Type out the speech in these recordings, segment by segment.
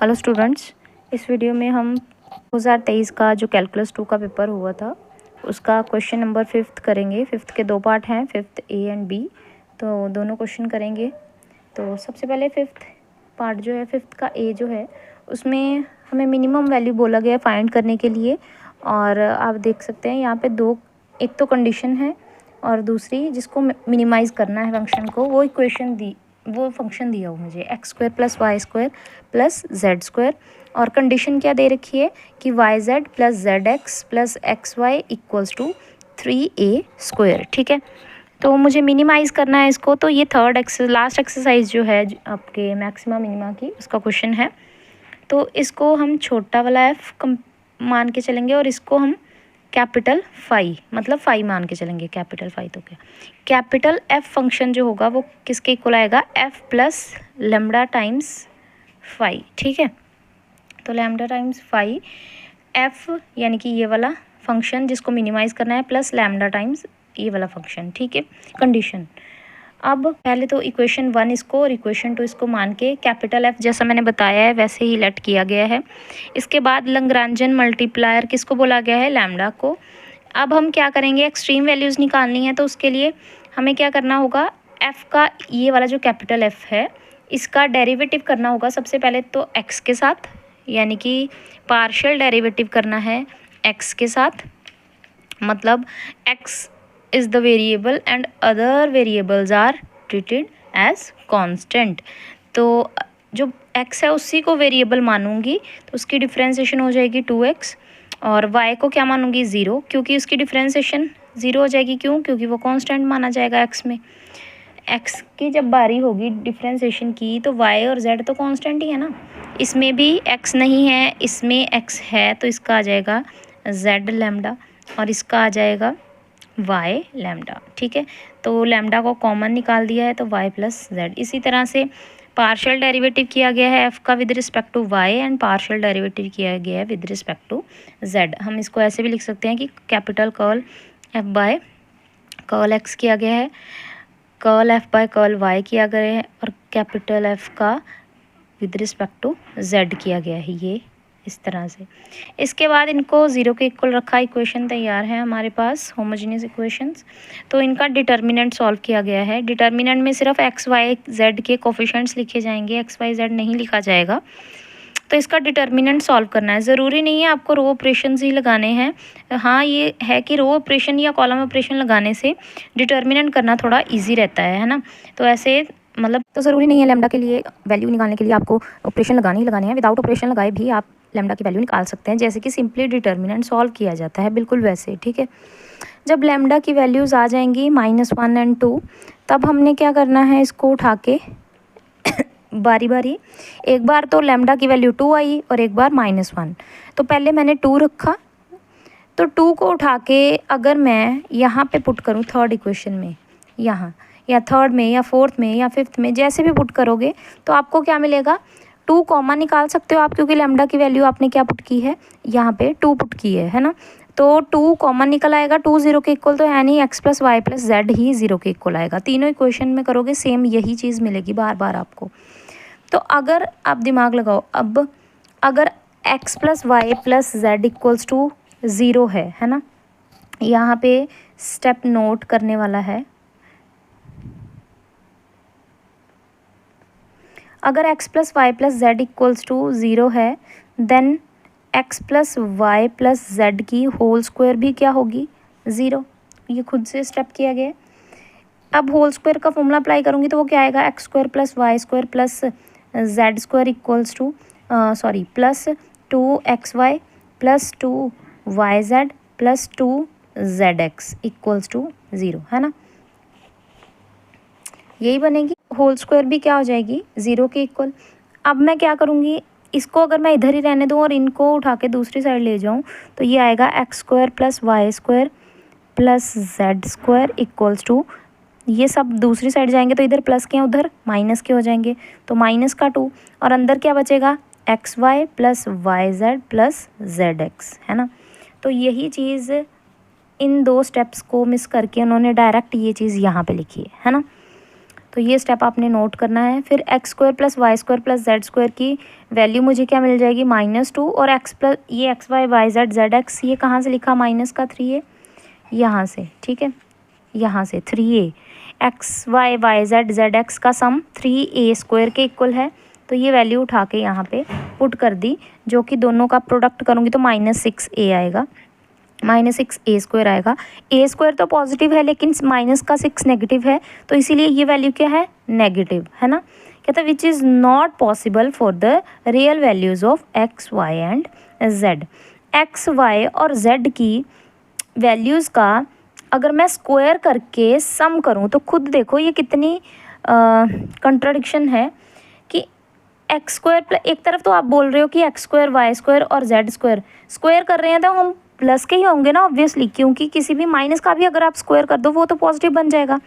Hello students, इस video में हम 2023 का जो कैलकुलस 2 का पेपर हुआ था उसका क्वेश्चन नंबर 5th करेंगे। 5th के 2 पार्ट हैं, 5th ए एंड बी, तो दोनों क्वेश्चन करेंगे। तो सबसे पहले 5th पार्ट जो है, 5th का ए जो है उसमें हमें मिनिमम वैल्यू बोला गया है फाइंड करने के लिए। और आप देख सकते हैं यहाँ पे दो, एक तो कंडीशन है और दूसरी जिसको मिनिमाइज़ करना है फंक्शन को, वो फंक्शन दिया हो मुझे x² + y² + z²। और कंडीशन क्या दे रखी है कि yz + zx + xy = 3a²। ठीक है, तो मुझे मिनिमाइज़ करना है इसको। तो ये लास्ट एक्सरसाइज जो है आपके मैक्सिमा मिनिमा की, उसका क्वेश्चन है। तो इसको हम छोटा वाला f मान के चलेंगे और इसको हम कैपिटल फाई, मतलब फाई मान के चलेंगे। कैपिटल फाई तो क्या, कैपिटल एफ फंक्शन जो होगा वो किसके इक्वल आएगा, f + लैम्डा टाइम्स फाई। ठीक है, तो लैम्डा टाइम्स फाई f यानी कि ये वाला फंक्शन जिसको मिनिमाइज़ करना है, प्लस लैम्डा टाइम्स ये वाला फंक्शन। ठीक है, कंडीशन। अब पहले तो इक्वेशन 1 इसको और इक्वेशन 2 इसको मान के कैपिटल F जैसा मैंने बताया है वैसे ही लेट किया गया है। इसके बाद लैग्रांजियन मल्टीप्लायर किसको बोला गया है, लैम्डा को। अब हम क्या करेंगे, एक्सट्रीम वैल्यूज़ निकालनी है, तो उसके लिए हमें क्या करना होगा, F का ये वाला जो कैपिटल F है इसका डेरिवेटिव करना होगा सबसे पहले तो x के साथ, यानी कि पार्शियल डेरिवेटिव करना है x के साथ। मतलब x is the variable and other variables are treated as constant। तो जो x है उसी को वेरिएबल मानूंगी, तो उसकी डिफ्रेंसिएशन हो जाएगी 2x। और y को क्या मानूंगी, 0, क्योंकि उसकी डिफ्रेंसिएशन 0 हो जाएगी। क्यों, क्योंकि वो कांस्टेंट माना जाएगा x में। x की जब बारी होगी डिफ्रेंसिएशन की तो y और z तो कांस्टेंट ही है ना। इसमें भी x नहीं है, इसमें x है, तो इसका आ जाएगा z लैम्डा और इसका आ जाएगा y लैम्डा। ठीक है, तो लैम्डा को कॉमन निकाल दिया है तो y + z। इसी तरह से पार्शियल डेरिवेटिव किया गया है f का with respect to y and partial derivative किया गया है विद रिस्पेक्ट टू z। हम इसको ऐसे भी लिख सकते हैं कि capital curl f by curl x किया गया है, curl f by curl y किया गया है और कैपिटल F का विद रिस्पेक्ट टू z किया गया है, ये इस तरह से। इसके बाद इनको 0 के इक्वल रखा, इक्वेशन तैयार है हमारे पास, होमोजेनियस इक्वेशंस। तो इनका डिटर्मिनेंट सॉल्व किया गया है। डिटर्मिनेंट में सिर्फ x y z के कोफिशिएंट्स लिखे जाएंगे, x y z नहीं लिखा जाएगा। तो इसका डिटर्मिनेंट सॉल्व करना है। ज़रूरी नहीं है आपको रो ऑपरेशन ही लगाने हैं। हाँ, ये है कि रो ऑपरेशन या कॉलम ऑपरेशन लगाने से डिटर्मिनेंट करना थोड़ा ईजी रहता है ना। तो ऐसे मतलब, तो ज़रूरी नहीं है लैम्डा के लिए वैल्यू निकालने के लिए आपको ऑपरेशन लगाने ही लगाने हैं। विदाउट ऑपरेशन लगाए भी आप लैम्डा की वैल्यू निकाल सकते हैं, जैसे कि सिंपली डिटर्मिनेंट सॉल्व किया जाता है, बिल्कुल वैसे। ठीक है, जब लैम्डा की वैल्यूज़ आ जाएंगी -1 और 2, तब हमने क्या करना है, इसको उठा के बारी बारी, एक बार तो लैम्डा की वैल्यू 2 आई और एक बार -1। तो पहले मैंने 2 रखा, तो 2 को उठा के अगर मैं यहाँ पे पुट करूँ थर्ड इक्वेशन में, यहाँ या थर्ड में या फोर्थ में या फिफ्थ में, जैसे भी पुट करोगे तो आपको क्या मिलेगा, 2 कॉमन निकाल सकते हो आप, क्योंकि लैम्डा की वैल्यू आपने क्या पुट की है, यहाँ पे 2 पुट की है ना। तो 2 कॉमन निकल आएगा, 2 0 के इक्वल तो है नहीं, x + y + z ही 0 के इक्वल आएगा। तीनों इक्वेशन में करोगे सेम यही चीज़ मिलेगी बार बार आपको। तो अगर आप दिमाग लगाओ, अब अगर x + y + z = 0 है ना, यहाँ पे स्टेप नोट करने वाला है। अगर x + y + z = 0 है, देन x + y + z की होल स्क्वायर भी क्या होगी, 0। ये खुद से स्टेप किया गया है। अब होल स्क्वायर का फॉर्मूला अप्लाई करूँगी तो वो क्या आएगा, x² + y² + z² +2xy + 2yz + 2zx = 0, है ना। यही बनेगी, होल स्क्वायर भी क्या हो जाएगी, 0 के इक्वल। अब मैं क्या करूँगी, इसको अगर मैं इधर ही रहने दूँ और इनको उठा के दूसरी साइड ले जाऊँ तो ये आएगा x² + y² + z² = ये सब दूसरी साइड जाएंगे तो इधर प्लस के हैं, उधर माइनस के हो जाएंगे, तो -2 और अंदर क्या बचेगा, xy + yz + zx, है ना। तो यही चीज़ इन 2 स्टेप्स को मिस करके उन्होंने डायरेक्ट ये चीज़ यहाँ पे लिखी है ना। तो ये स्टेप आपने नोट करना है। फिर x square plus y square plus z square की वैल्यू मुझे क्या मिल जाएगी, -2, और एक्स प्लस ये x y y z z x, ये कहाँ से लिखा, माइनस का 3a यहाँ से, ठीक है, यहाँ से 3a, x y y z z x का सम 3a स्क्वायर के इक्वल है। तो ये वैल्यू उठा के यहाँ पे पुट कर दी, जो कि दोनों का प्रोडक्ट करूँगी तो -6a आएगा, -6a स्क्वायर आएगा। a स्क्वायर तो पॉजिटिव है लेकिन माइनस का 6 नेगेटिव है, तो इसीलिए ये वैल्यू क्या है, नेगेटिव है ना। कहता है which is not possible for the real values of x y and z. X y और जेड की वैल्यूज़ का अगर मैं स्क्वायर करके सम करूँ तो खुद देखो ये कितनी कंट्राडिक्शन है कि एक्स स्क्वायर, एक तरफ तो आप बोल रहे हो कि एक्स स्क्वायर वाई स्क्वायर और जेड स्क्वायर स्क्वायर कर रहे हैं तो हम प्लस के ही होंगे ना ऑब्वियसली, क्योंकि किसी भी माइनस का भी अगर आप स्क्वायर कर दो वो तो पॉजिटिव बन जाएगा।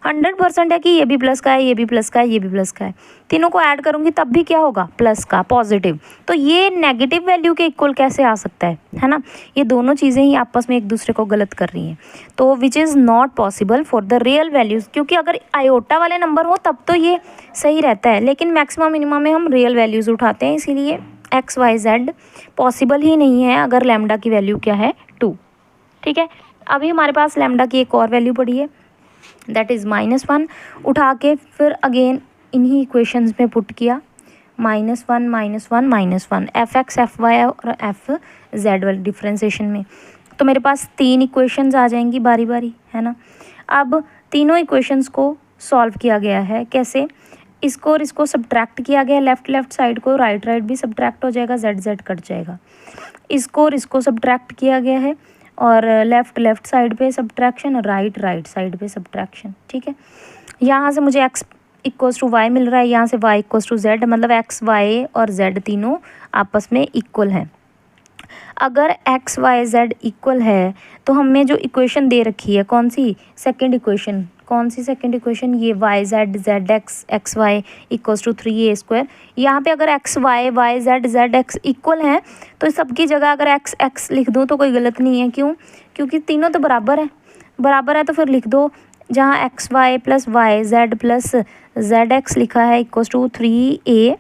100% है कि ये भी प्लस का है, ये भी प्लस का है, ये भी प्लस का है, तीनों को ऐड करूँगी तब भी क्या होगा, प्लस का, पॉजिटिव। तो ये नेगेटिव वैल्यू के इक्वल कैसे आ सकता है ना। ये दोनों चीज़ें ही आपस में एक दूसरे को गलत कर रही हैं। तो विच is not possible for the real values, क्योंकि अगर आयोटा वाले नंबर हो तब तो ये सही रहता है, लेकिन मैक्सिमम मिनिमम में हम रियल वैल्यूज़ उठाते हैं, इसीलिए एक्स वाई जेड पॉसिबल ही नहीं है अगर लैम्डा की वैल्यू क्या है, 2। ठीक है, अभी हमारे पास लैम्डा की एक और वैल्यू पड़ी है, दैट इज़ -1। उठा के फिर अगेन इन्हीं इक्वेशंस में पुट किया, -1 -1 -1, एफ एक्स एफ वाई और एफ जेड वाली डिफ्रेंसिएशन में। तो मेरे पास 3 इक्वेशंस आ जाएंगी बारी बारी, है ना। अब तीनों इक्वेशंस को सॉल्व किया गया है, कैसे, इसको और इसको सब्ट्रैक्ट किया गया, लेफ्ट साइड को, राइट भी सब्ट्रैक्ट हो जाएगा, जेड कट जाएगा। इसको और इसको सब्ट्रैक्ट किया गया है, और लेफ्ट साइड पे सब्ट्रैक्शन, राइट साइड पे सब्ट्रैक्शन। ठीक है, यहाँ से मुझे x इक्वल्स टू वाई मिल रहा है, यहाँ से y इक्वल्स टू जेड, मतलब x y और z तीनों आपस में इक्वल हैं। अगर x y z इक्वल है तो हमें जो इक्वेशन दे रखी है कौन सी, सेकंड इक्वेशन, कौन सी सेकंड इक्वेशन, ये y z z x y equals to 3a square. यहाँ पे अगर x y y z x equal हैं तो सबकी जगह अगर एक्स एक्स लिख दूँ तो कोई गलत नहीं है, क्यों, क्योंकि तीनों तो बराबर है तो फिर लिख दो, जहाँ x y plus y z plus z x लिखा है इक्वल्स टू 3a,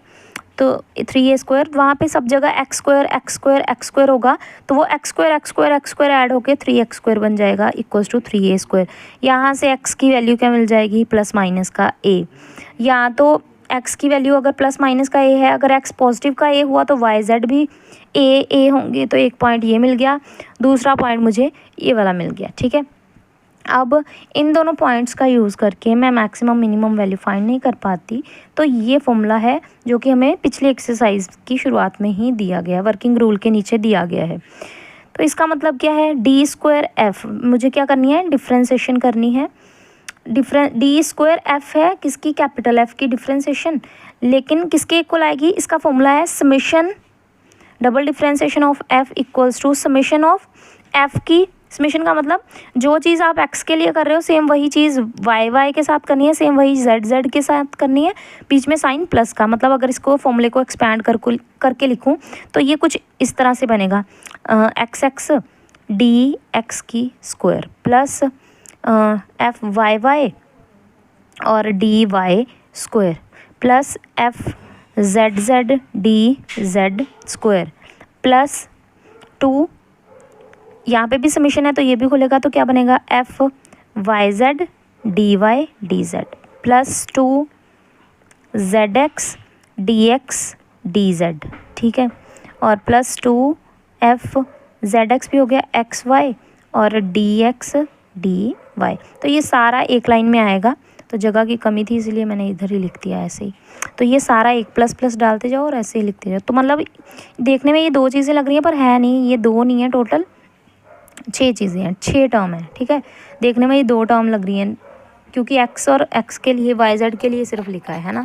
तो 3a स्क्वायर, वहाँ पे सब जगह एक्स स्क्वायर होगा, तो वो एक्स स्क्वायर ऐड होके 3x स्क्वायर बन जाएगा इक्वल्स टू 3a स्क्वायर। यहाँ से x की वैल्यू क्या मिल जाएगी, प्लस माइनस का a। यहाँ तो x की वैल्यू अगर प्लस माइनस का a है, अगर x पॉजिटिव का a हुआ तो y z भी a होंगे, तो एक पॉइंट ये मिल गया, दूसरा पॉइंट मुझे ये वाला मिल गया। ठीक है, अब इन दोनों पॉइंट्स का यूज़ करके मैं मैक्सिमम मिनिमम वैल्यू फाइंड नहीं कर पाती, तो ये फॉर्मूला है जो कि हमें पिछली एक्सरसाइज की शुरुआत में ही दिया गया, वर्किंग रूल के नीचे दिया गया है। तो इसका मतलब क्या है, डी स्क्वायर एफ, मुझे क्या करनी है, डिफ्रेंसिएशन करनी है। डी स्क्वायर एफ है किसकी, कैपिटल एफ की डिफ्रेंसिएशन, लेकिन किसके इक्वल आएगी, इसका फॉर्मूला है summation, double differentiation of f equals to summation of f की, समेशन का मतलब जो चीज़ आप x के लिए कर रहे हो सेम वही चीज़ y के साथ करनी है, सेम वही z के साथ करनी है, बीच में साइन प्लस का, मतलब अगर इसको फॉर्मूले को एक्सपैंड करके लिखूं तो ये कुछ इस तरह से बनेगा, x डी एक्स की स्क्वायर प्लस एफ वाई और d y square plus f z d z square plus 2, यहाँ पे भी समीशन है तो ये भी खुलेगा, तो क्या बनेगा, f y z d y d z plus 2 z x d x d z. ठीक है, और प्लस 2 एफ जेड एक्स भी हो गया, एक्स वाई और डी एक्स डी वाई। तो ये सारा एक लाइन में आएगा, तो जगह की कमी थी इसलिए मैंने इधर ही लिख दिया ऐसे ही। तो ये सारा एक प्लस डालते जाओ और ऐसे ही लिखते जाओ। तो मतलब देखने में ये 2 चीज़ें लग रही हैं पर है नहीं, ये 2 नहीं है, टोटल 6 चीज़ें हैं, 6 टर्म है। ठीक है, देखने में ये 2 टर्म लग रही हैं क्योंकि x और x के लिए y z के लिए सिर्फ लिखा है ना।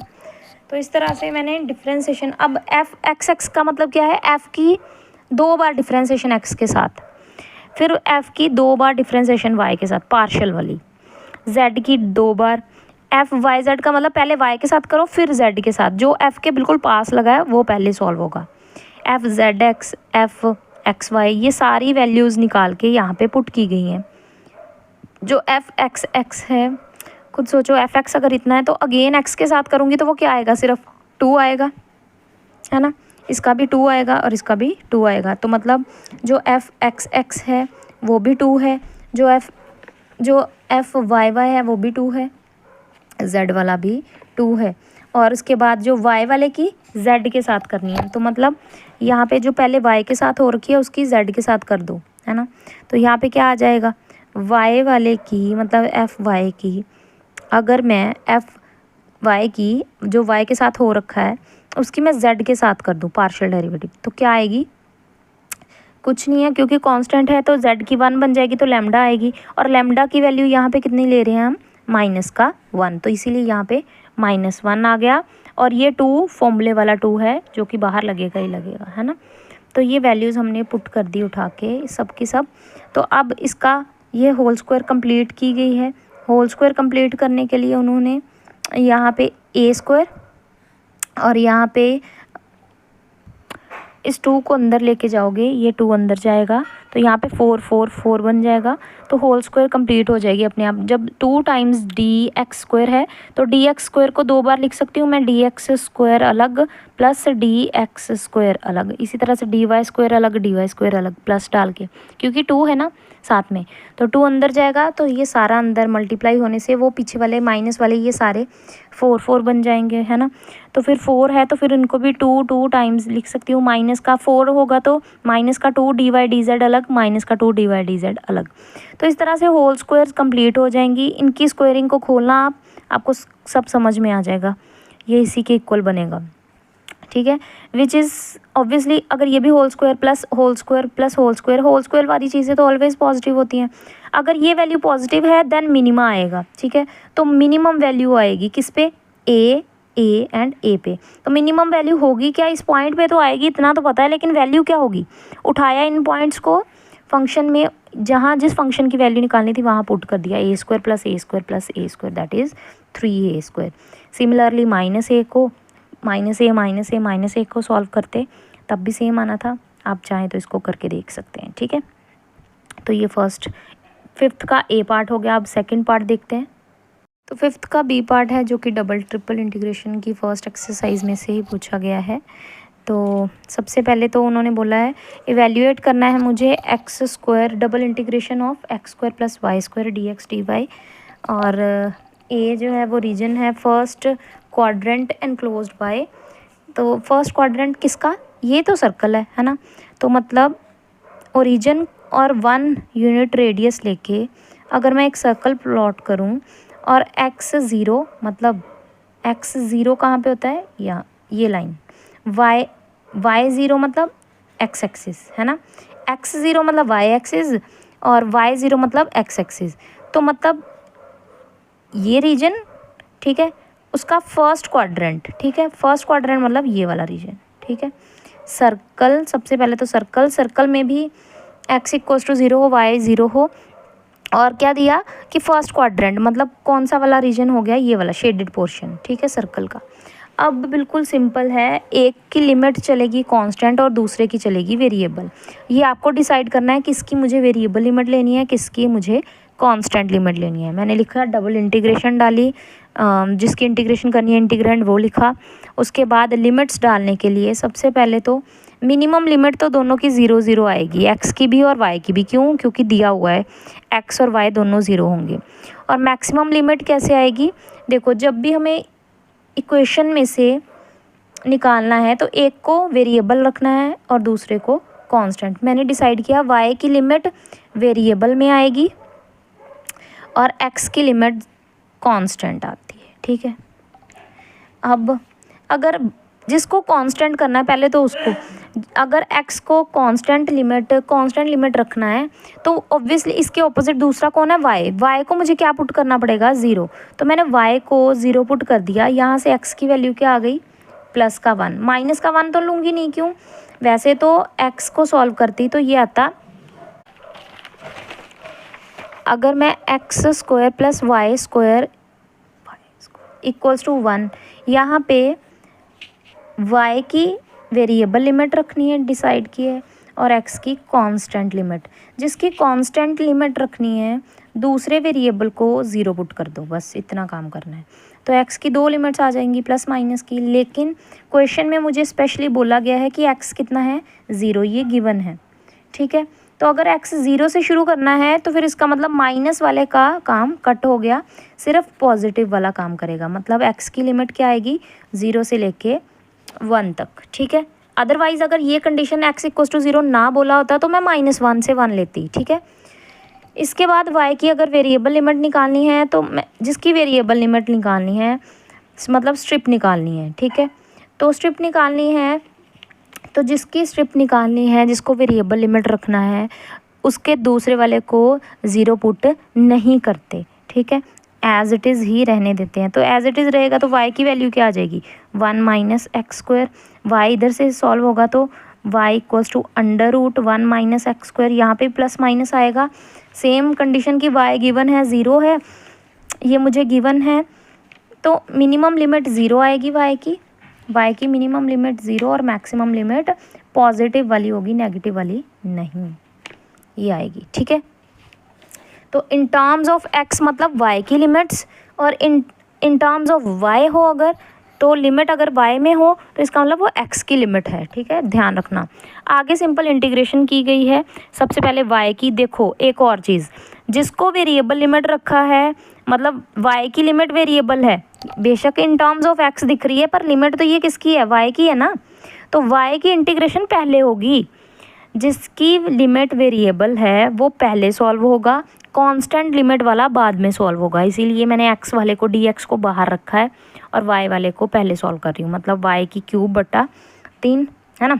तो इस तरह से मैंने डिफ्रेंसिएशन, अब एफ एक्स एक्स का मतलब क्या है, f की 2 बार डिफ्रेंसिएशन x के साथ, फिर f की 2 बार डिफ्रेंसिएशन y के साथ पार्शियल वाली, z की 2 बार, एफ वाई जेड का मतलब पहले y के साथ करो फिर z के साथ, जो f के बिल्कुल पास लगा है वो पहले सॉल्व होगा। F z x f x y, ये सारी वैल्यूज़ निकाल के यहाँ पे पुट की गई हैं। जो एफ एक्स एक्स है खुद सोचो, एफ एक्स अगर इतना है तो अगेन एक्स के साथ करूँगी तो वो क्या आएगा, सिर्फ 2 आएगा, है ना। इसका भी 2 आएगा और इसका भी 2 आएगा। तो मतलब जो एफ एक्स एक्स है वो भी 2 है, जो एफ वाई वाई है वो भी 2 है, जेड वाला भी 2 है। और उसके बाद जो वाई वाले की जेड के साथ करनी है, तो मतलब यहाँ पे जो पहले वाई के साथ हो रखी है उसकी जेड के साथ कर दो, है ना। तो यहाँ पे क्या आ जाएगा, वाई वाले की मतलब एफ वाई की, अगर मैं एफ वाई की जो वाई के साथ हो रखा है उसकी मैं जेड के साथ कर दूँ पार्शियल डेरिवेटिव, तो क्या आएगी, कुछ नहीं है, क्योंकि कांस्टेंट है तो जेड की 1 बन जाएगी, तो लैम्डा आएगी। और लैम्डा की वैल्यू यहाँ पे कितनी ले रहे हैं हम, -1, तो इसीलिए यहाँ पे -1 आ गया। और ये 2 फॉर्मूले वाला 2 है जो कि बाहर लगेगा ही लगेगा, है ना। तो ये वैल्यूज़ हमने पुट कर दी उठा के सब की सब। तो अब इसका ये होल स्क्वायर कंप्लीट की गई है। होल स्क्वायर कंप्लीट करने के लिए उन्होंने यहाँ पे ए स्क्वायर और यहाँ पे इस 2 को अंदर लेके जाओगे, ये 2 अंदर जाएगा तो यहाँ पे 4 4 4 बन जाएगा। तो होल स्क्वायर कंप्लीट हो जाएगी अपने आप। जब 2 टाइम्स डी एक्स स्क्वायर है तो डी एक्स स्क्वायर को 2 बार लिख सकती हूँ मैं, डी एक्स स्क्वायर अलग प्लस डी एक्स स्क्वायर अलग, इसी तरह से डी वाई स्क्वायर अलग, डी वाई स्क्वायर अलग प्लस डाल के, क्योंकि 2 है ना साथ में, तो 2 अंदर जाएगा तो ये सारा अंदर मल्टीप्लाई होने से वो पीछे वाले माइनस वाले ये सारे 4 4 बन जाएंगे, है ना। तो फिर 4 है तो फिर इनको भी 2 टाइम्स लिख सकती हूँ। माइनस का 4 होगा तो माइनस का 2 डी वाई डी जेड अलग, माइनस का 2 डी वाई डी जेड अलग। तो इस तरह से होल स्क्वायर्स कंप्लीट हो जाएंगी। इनकी स्क्वायरिंग को खोलना आपको सब समझ में आ जाएगा, ये इसी के इक्वल बनेगा, ठीक है। विच इज़ ऑब्वियसली अगर ये भी whole square plus whole square plus whole square वाली चीज़ें तो ऑलवेज पॉजिटिव होती हैं। अगर ये वैल्यू पॉजिटिव है देन मिनिमा आएगा, ठीक है। तो मिनिमम वैल्यू आएगी किस पे, ए एंड ए पे। तो मिनिमम वैल्यू होगी क्या, इस पॉइंट पे तो आएगी, इतना तो पता है, लेकिन वैल्यू क्या होगी, उठाया इन पॉइंट्स को फंक्शन में, जहाँ जिस फंक्शन की वैल्यू निकालनी थी वहाँ पुट कर दिया, a square plus a square plus a square that is 3a square. Similarly minus a को सॉल्व करते तब भी सेम आना था, आप चाहें तो इसको करके देख सकते हैं, ठीक है। तो ये फिफ्थ का ए पार्ट हो गया। अब सेकंड पार्ट देखते हैं। तो फिफ्थ का बी पार्ट है जो कि डबल ट्रिपल इंटीग्रेशन की फर्स्ट एक्सरसाइज में से ही पूछा गया है। तो सबसे पहले तो उन्होंने बोला है इवेल्यूएट करना है मुझे x square double integration of x square plus y square d x d y. और ए जो है वो रीजन है फर्स्ट क्वाड्रेंट एनक्लोज्ड बाय, तो फर्स्ट क्वाड्रेंट किसका, ये तो सर्कल है ना। तो मतलब ओरिजिन और 1 यूनिट रेडियस लेके अगर मैं एक सर्कल प्लॉट करूं और x0 मतलब x0 कहाँ पे होता है, यहाँ ये लाइन, y0 मतलब x एक्सिस है ना, x0 मतलब y एक्सिस और y0 मतलब x एक्सिस। तो मतलब ये रीजन, ठीक है, उसका फर्स्ट क्वाड्रेंट, ठीक है, फर्स्ट क्वाड्रेंट मतलब ये वाला रीजन, ठीक है। सर्कल, सबसे पहले तो सर्कल में भी x = 0 हो, y 0 हो, और क्या दिया कि फर्स्ट क्वाड्रेंट मतलब कौन सा वाला रीजन हो गया, ये वाला शेडेड पोर्शन, ठीक है, सर्कल का। अब बिल्कुल सिंपल है, एक की लिमिट चलेगी कांस्टेंट और दूसरे की चलेगी वेरिएबल। ये आपको डिसाइड करना है किसकी मुझे वेरिएबल लिमिट लेनी है, किसकी मुझे कांस्टेंट लिमिट लेनी है। मैंने लिखा डबल इंटीग्रेशन डाली, जिसकी इंटीग्रेशन करनी है इंटीग्रेंड वो लिखा। उसके बाद लिमिट्स डालने के लिए सबसे पहले तो मिनिमम लिमिट तो दोनों की 0 0 आएगी, एक्स की भी और वाई की भी। क्यों, क्योंकि दिया हुआ है एक्स और वाई दोनों 0 होंगे। और मैक्सिमम लिमिट कैसे आएगी, देखो जब भी हमें इक्वेशन में से निकालना है तो एक को वेरिएबल रखना है और दूसरे को कांस्टेंट। मैंने डिसाइड किया वाई की लिमिट वेरिएबल में आएगी और एक्स की लिमिट कांस्टेंट आती है, ठीक है। अब अगर जिसको कांस्टेंट करना है पहले तो उसको, अगर x को कांस्टेंट लिमिट रखना है तो ऑब्वियसली इसके ऑपोजिट दूसरा कौन है, y को मुझे क्या पुट करना पड़ेगा, 0। तो मैंने y को 0 पुट कर दिया। यहाँ से x की वैल्यू क्या आ गई, +1, -1 तो लूँगी नहीं, क्यों, वैसे तो x को सॉल्व करती तो ये आता, अगर मैं x² + y² = 1, यहाँ पे y की वेरिएबल लिमिट रखनी है, डिसाइड की है, और x की कांस्टेंट लिमिट। जिसकी कांस्टेंट लिमिट रखनी है दूसरे वेरिएबल को 0 पुट कर दो, बस इतना काम करना है। तो x की 2 लिमिट्स आ जाएंगी प्लस माइनस की, लेकिन क्वेश्चन में मुझे स्पेशली बोला गया है कि x कितना है 0, ये गिवन है, ठीक है। तो अगर x 0 से शुरू करना है तो फिर इसका मतलब माइनस वाले का काम कट हो गया, सिर्फ पॉजिटिव वाला काम करेगा। मतलब x की लिमिट क्या आएगी 0 से लेके 1 तक, ठीक है। अदरवाइज़ अगर ये कंडीशन x इक्वल्स टू 0 ना बोला होता तो मैं -1 से 1 लेती, ठीक है। इसके बाद y की अगर वेरिएबल लिमिट निकालनी है तो मैं जिसकी वेरिएबल लिमिट निकालनी है मतलब स्ट्रिप निकालनी है, ठीक है। तो स्ट्रिप निकालनी है तो जिसकी स्ट्रिप निकालनी है, जिसको वेरिएबल लिमिट रखना है, उसके दूसरे वाले को 0 पुट नहीं करते, ठीक है। एज इट इज़ ही रहने देते हैं। तो एज इट इज़ रहेगा तो y की वैल्यू क्या आ जाएगी 1 माइनस एक्स स्क्वायर। वाई इधर से सॉल्व होगा तो y equals to √1 minus x square, यहाँ पे प्लस माइनस आएगा। सेम कंडीशन की y गिवन है 0 है, ये मुझे गिवन है, तो मिनिमम लिमिट 0 आएगी y की मिनिमम लिमिट 0 और मैक्सिमम लिमिट पॉजिटिव वाली होगी, नेगेटिव वाली नहीं, ये आएगी, ठीक है। तो इन टर्म्स ऑफ x मतलब y की लिमिट्स, और इन टर्म्स ऑफ y हो अगर तो लिमिट अगर y में हो तो इसका मतलब वो x की लिमिट है, ठीक है, ध्यान रखना। आगे सिंपल इंटीग्रेशन की गई है। सबसे पहले y की, देखो एक और चीज़, जिसको वेरिएबल लिमिट रखा है मतलब y की लिमिट वेरिएबल है, बेशक इन टर्म्स ऑफ x दिख रही है पर लिमिट तो ये किसकी है y की है ना, तो y की इंटीग्रेशन पहले होगी। जिसकी लिमिट वेरिएबल है वो पहले सॉल्व होगा, कांस्टेंट लिमिट वाला बाद में सॉल्व होगा। इसीलिए मैंने x वाले को dx को बाहर रखा है और y वाले को पहले सॉल्व कर रही हूँ। मतलब y की क्यूब बटा 3 है ना,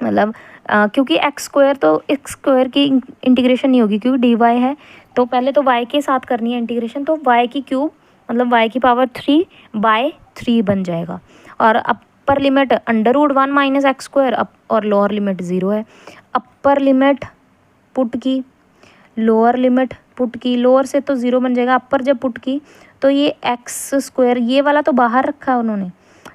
मतलब क्योंकि एक्स स्क्वायर तो एक्स स्क्वायर की इंटीग्रेशन नहीं होगी क्योंकि dy है, तो पहले तो y के साथ करनी है इंटीग्रेशन, तो y की क्यूब मतलब y की पावर 3/3 बन जाएगा। और upper limit √1 minus x square और लोअर लिमिट 0 है। अपर लिमिट पुट की, लोअर लिमिट पुट की, लोअर से तो 0 बन जाएगा, अपर जब पुट की तो ये एक्स स्क्वायर, ये वाला तो बाहर रखा है उन्होंने,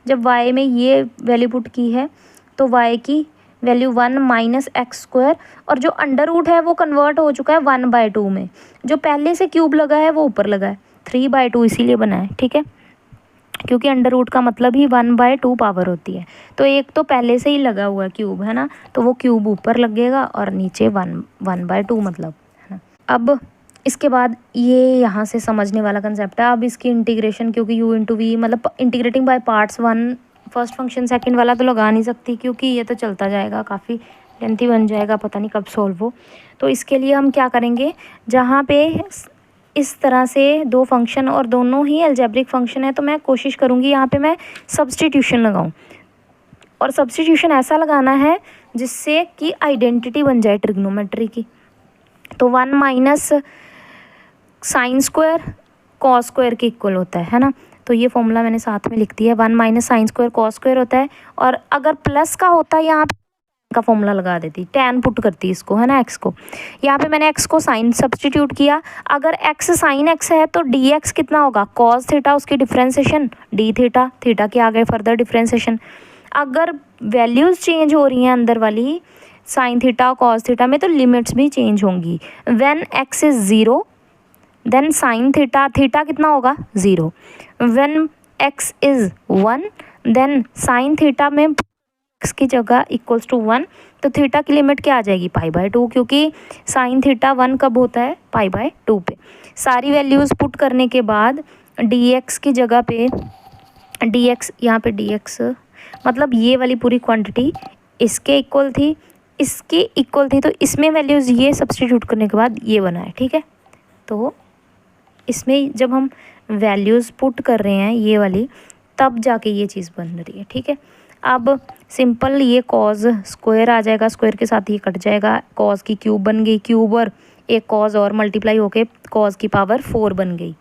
जब y में ये वैल्यू पुट की है तो y की वैल्यू 1 माइनस एक्स स्क्वायर, और जो अंडर रूट है वो कन्वर्ट हो चुका है 1/2 में, जो पहले से क्यूब लगा है वो ऊपर लगा है, 3/2 इसीलिए बना है, ठीक है, क्योंकि अंडर रूट का मतलब ही 1/2 पावर होती है। तो एक तो पहले से ही लगा हुआ है क्यूब है ना, तो वो क्यूब ऊपर लगेगा और नीचे 1/2 मतलब है ना। अब इसके बाद ये यहाँ से समझने वाला कंसेप्ट है। अब इसकी इंटीग्रेशन, क्योंकि u/v मतलब integrating by parts 1 first function second वाला तो लगा नहीं सकती क्योंकि ये तो चलता जाएगा, काफ़ी लेंथी बन जाएगा, पता नहीं कब सॉल्व हो। तो इसके लिए हम क्या करेंगे, जहाँ पे इस तरह से 2 फंक्शन और दोनों ही अलजेब्रिक फंक्शन है तो मैं कोशिश करूँगी यहाँ पे मैं सब्सटीट्यूशन लगाऊँ, और सब्सटीट्यूशन ऐसा लगाना है जिससे कि आइडेंटिटी बन जाए ट्रिग्नोमेट्री की। तो 1 minus sine square cos square के इक्वल होता है ना, तो ये फॉर्मूला मैंने साथ में लिख दिया है, 1 minus sine square cos square होता है। और अगर प्लस का होता है यहाँ पे का फॉर्मूला लगा देती, टैन पुट करती इसको है ना, एक्स को। यहाँ पे मैंने एक्स को साइन सब्सटीट्यूट किया, अगर एक्स साइन एक्स है तो डी एक्स कितना होगा कॉस थीटा, उसकी डिफ्रेंसिएशन डी थीटा, थीटा के आगे फर्दर डिफ्रेंसिएशन। अगर वैल्यूज़ चेंज हो रही हैं अंदर वाली साइन थीटा कॉस थीटा में तो लिमिट्स भी चेंज होंगी। When x is 0 then sine theta, theta कितना होगा 0। When x is 1 then sine theta में एक्स की जगह इक्वल्स टू 1, तो थीटा की लिमिट क्या आ जाएगी π/2, क्योंकि साइन थीटा 1 कब होता है π/2 पे। सारी वैल्यूज़ पुट करने के बाद dx की जगह पे dx, यहाँ पे dx मतलब ये वाली पूरी क्वांटिटी इसके इक्वल थी, इसके इक्वल थी, तो इसमें वैल्यूज़ ये सब्सटीट्यूट करने के बाद ये बना है, ठीक है। तो इसमें जब हम वैल्यूज़ पुट कर रहे हैं ये वाली, तब जाके ये चीज़ बन रही है, ठीक है। अब सिंपल ये कॉज स्क्वायर आ जाएगा, स्क्वायर के साथ ये कट जाएगा, कॉज की क्यूब बन गई, क्यूब और एक कॉज और मल्टीप्लाई होके कॉज की पावर 4 बन गई,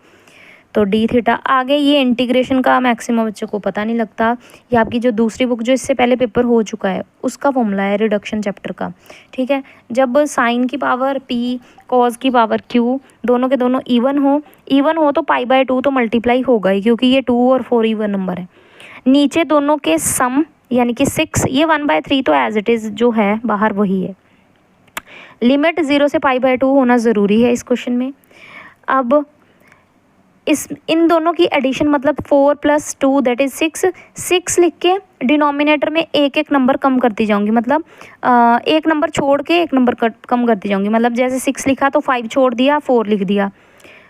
तो डी थीटा। आगे ये इंटीग्रेशन का मैक्सिमम बच्चों को पता नहीं लगता, ये आपकी जो दूसरी बुक जो इससे पहले पेपर हो चुका है उसका फॉर्मूला है रिडक्शन चैप्टर का, ठीक है। जब साइन की पावर p कॉज की पावर q दोनों के दोनों इवन हो तो π/2 तो मल्टीप्लाई होगा ही, क्योंकि ये 2 और 4 इवन नंबर है। नीचे दोनों के सम यानी कि 6, ये 1/3 तो एज इट इज़ जो है बाहर वही है। लिमिट 0 से π/2 होना ज़रूरी है इस क्वेश्चन में। अब इन दोनों की एडिशन मतलब 4 + 2 दैट इज़ 6। 6 लिख के डिनोमिनेटर में एक एक नंबर कम करती जाऊंगी, मतलब एक नंबर छोड़ के एक नंबर कम करती जाऊंगी। मतलब जैसे 6 लिखा तो 5 छोड़ दिया, 4 लिख दिया।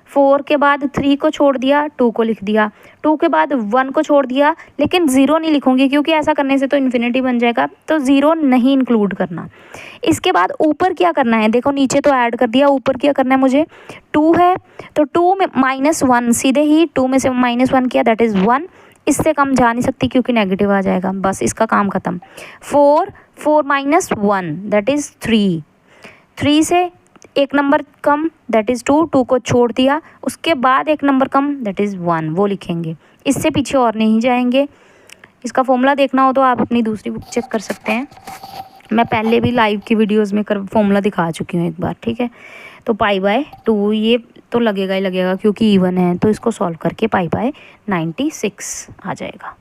4 के बाद 3 को छोड़ दिया, 2 को लिख दिया। 2 के बाद 1 को छोड़ दिया, लेकिन 0 नहीं लिखूंगी क्योंकि ऐसा करने से तो इन्फिनिटी बन जाएगा, तो 0 नहीं इंक्लूड करना। इसके बाद ऊपर क्या करना है, देखो नीचे तो ऐड कर दिया, ऊपर क्या करना है मुझे, 2 है तो 2 में -1, सीधे ही 2 में से -1 किया दैट इज़ 1। इससे कम जा नहीं सकती क्योंकि नेगेटिव आ जाएगा, बस इसका काम ख़त्म। 4 -1 दैट इज़ 3। 3 से एक नंबर कम दैट इज़ 2, 2 को छोड़ दिया, उसके बाद एक नंबर कम दैट इज़ 1, वो लिखेंगे। इससे पीछे और नहीं जाएंगे। इसका फॉर्मूला देखना हो तो आप अपनी दूसरी बुक चेक कर सकते हैं, मैं पहले भी लाइव की वीडियोस में फॉर्मूला दिखा चुकी हूँ एक बार, ठीक है। तो π/2 ये तो लगेगा ही लगेगा क्योंकि इवन है, तो इसको सॉल्व करके π/96 आ जाएगा।